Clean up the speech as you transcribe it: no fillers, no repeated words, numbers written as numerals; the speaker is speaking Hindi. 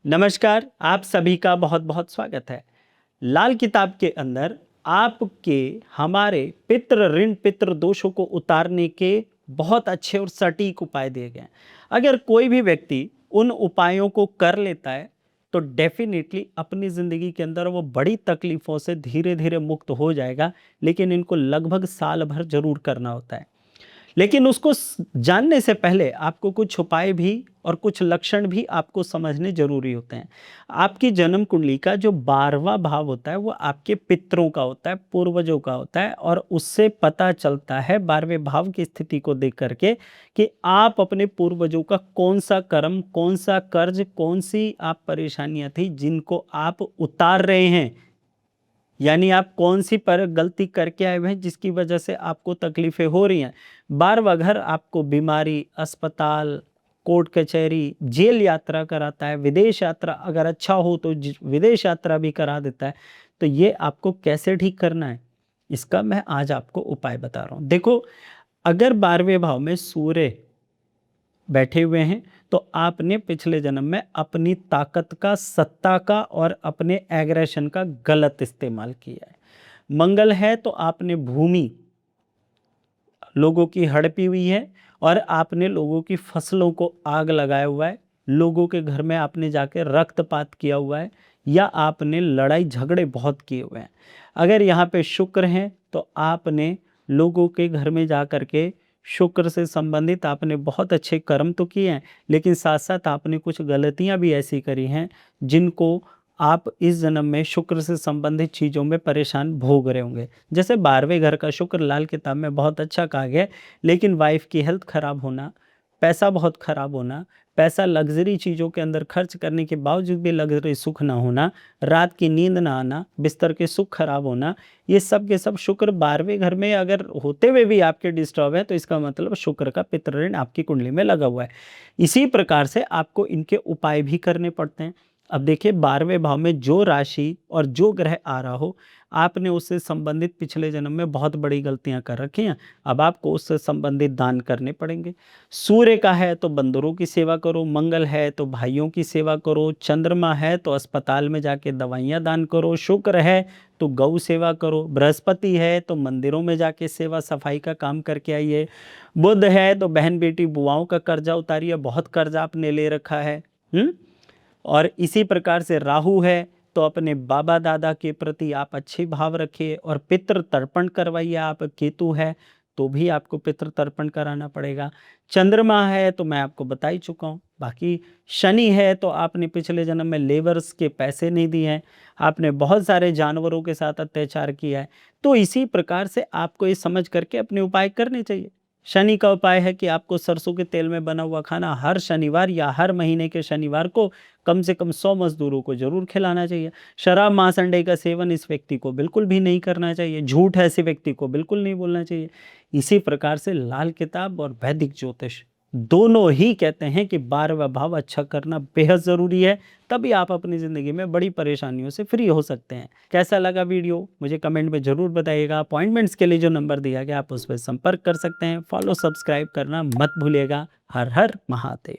नमस्कार, आप सभी का बहुत बहुत स्वागत है। लाल किताब के अंदर आपके हमारे पितृ ऋण पितृ दोषों को उतारने के बहुत अच्छे और सटीक उपाय दिए गए हैं। अगर कोई भी व्यक्ति उन उपायों को कर लेता है तो डेफिनेटली अपनी ज़िंदगी के अंदर वो बड़ी तकलीफ़ों से धीरे धीरे मुक्त हो जाएगा, लेकिन इनको लगभग साल भर ज़रूर करना होता है। लेकिन उसको जानने से पहले आपको कुछ उपाय भी और कुछ लक्षण भी आपको समझने जरूरी होते हैं। आपकी जन्म कुंडली का जो 12वां भाव होता है वो आपके पितरों का होता है, पूर्वजों का होता है, और उससे पता चलता है 12वें भाव की स्थिति को देख करके कि आप अपने पूर्वजों का कौन सा कर्म, कौन सा कर्ज, कौन सी आप परेशानियां थी जिनको आप उतार रहे हैं। यानी आप कौन सी पर गलती करके आए हुए हैं जिसकी वजह से आपको तकलीफें हो रही हैं। 12वां घर आपको बीमारी, अस्पताल, कोर्ट कचहरी, जेल यात्रा कराता है। विदेश यात्रा अगर अच्छा हो तो विदेश यात्रा भी करा देता है। तो ये आपको कैसे ठीक करना है, इसका मैं आज आपको उपाय बता रहा हूँ। देखो, अगर 12वें भाव में सूर्य बैठे हुए हैं तो आपने पिछले जन्म में अपनी ताकत का, सत्ता का और अपने एग्रेशन का गलत इस्तेमाल किया है। मंगल है तो आपने भूमि लोगों की हड़पी हुई है और आपने लोगों की फसलों को आग लगाया हुआ है। लोगों के घर में आपने जाके रक्तपात किया हुआ है या आपने लड़ाई झगड़े बहुत किए हुए हैं। अगर यहाँ पे शुक्र हैं तो आपने लोगों के घर में जा कर के शुक्र से संबंधित आपने बहुत अच्छे कर्म तो किए हैं, लेकिन साथ साथ आपने कुछ गलतियां भी ऐसी करी हैं जिनको आप इस जन्म में शुक्र से संबंधित चीज़ों में परेशान भोग रहे होंगे। जैसे 12वें घर का शुक्र लाल किताब में बहुत अच्छा कहा गया है, लेकिन वाइफ की हेल्थ खराब होना, पैसा बहुत खराब होना, पैसा लग्जरी चीज़ों के अंदर खर्च करने के बावजूद भी लग्जरी सुख ना होना, रात की नींद ना आना, बिस्तर के सुख खराब होना, ये सब के सब शुक्र 12वें घर में अगर होते हुए भी आपके डिस्टर्ब है तो इसका मतलब शुक्र का पितृ ऋण आपकी कुंडली में लगा हुआ है। इसी प्रकार से आपको इनके उपाय भी करने पड़ते हैं। अब देखिए, 12वें भाव में जो राशि और जो ग्रह आ रहा हो, आपने उससे संबंधित पिछले जन्म में बहुत बड़ी गलतियां कर रखी हैं। अब आपको उससे संबंधित दान करने पड़ेंगे। सूर्य का है तो बंदरों की सेवा करो, मंगल है तो भाइयों की सेवा करो, चंद्रमा है तो अस्पताल में जाके दवाइयाँ दान करो, शुक्र है तो गौ सेवा करो, बृहस्पति है तो मंदिरों में जाके सेवा सफाई का काम करके आइए, बुध है तो बहन बेटी बुआओं का कर्जा उतारिए, बहुत कर्जा आपने ले रखा है। और इसी प्रकार से राहु है तो अपने बाबा दादा के प्रति आप अच्छे भाव रखिए और पितृ तर्पण करवाइए। आप केतु है तो भी आपको पितृ तर्पण कराना पड़ेगा। चंद्रमा है तो मैं आपको बता ही चुका हूँ। बाकी शनि है तो आपने पिछले जन्म में लेबर्स के पैसे नहीं दिए हैं, आपने बहुत सारे जानवरों के साथ अत्याचार किया है। तो इसी प्रकार से आपको ये समझ करके अपने उपाय करने चाहिए। शनि का उपाय है कि आपको सरसों के तेल में बना हुआ खाना हर शनिवार या हर महीने के शनिवार को कम से कम 100 मजदूरों को जरूर खिलाना चाहिए। शराब, मांस, अंडे का सेवन इस व्यक्ति को बिल्कुल भी नहीं करना चाहिए। झूठ ऐसे व्यक्ति को बिल्कुल नहीं बोलना चाहिए। इसी प्रकार से लाल किताब और वैदिक ज्योतिष दोनों ही कहते हैं कि 12वां भाव अच्छा करना बेहद ज़रूरी है, तभी आप अपनी ज़िंदगी में बड़ी परेशानियों से फ्री हो सकते हैं। कैसा लगा वीडियो मुझे कमेंट में ज़रूर बताइएगा। अपॉइंटमेंट्स के लिए जो नंबर दिया गया आप उस पर संपर्क कर सकते हैं। फॉलो सब्सक्राइब करना मत भूलिएगा। हर हर महादेव।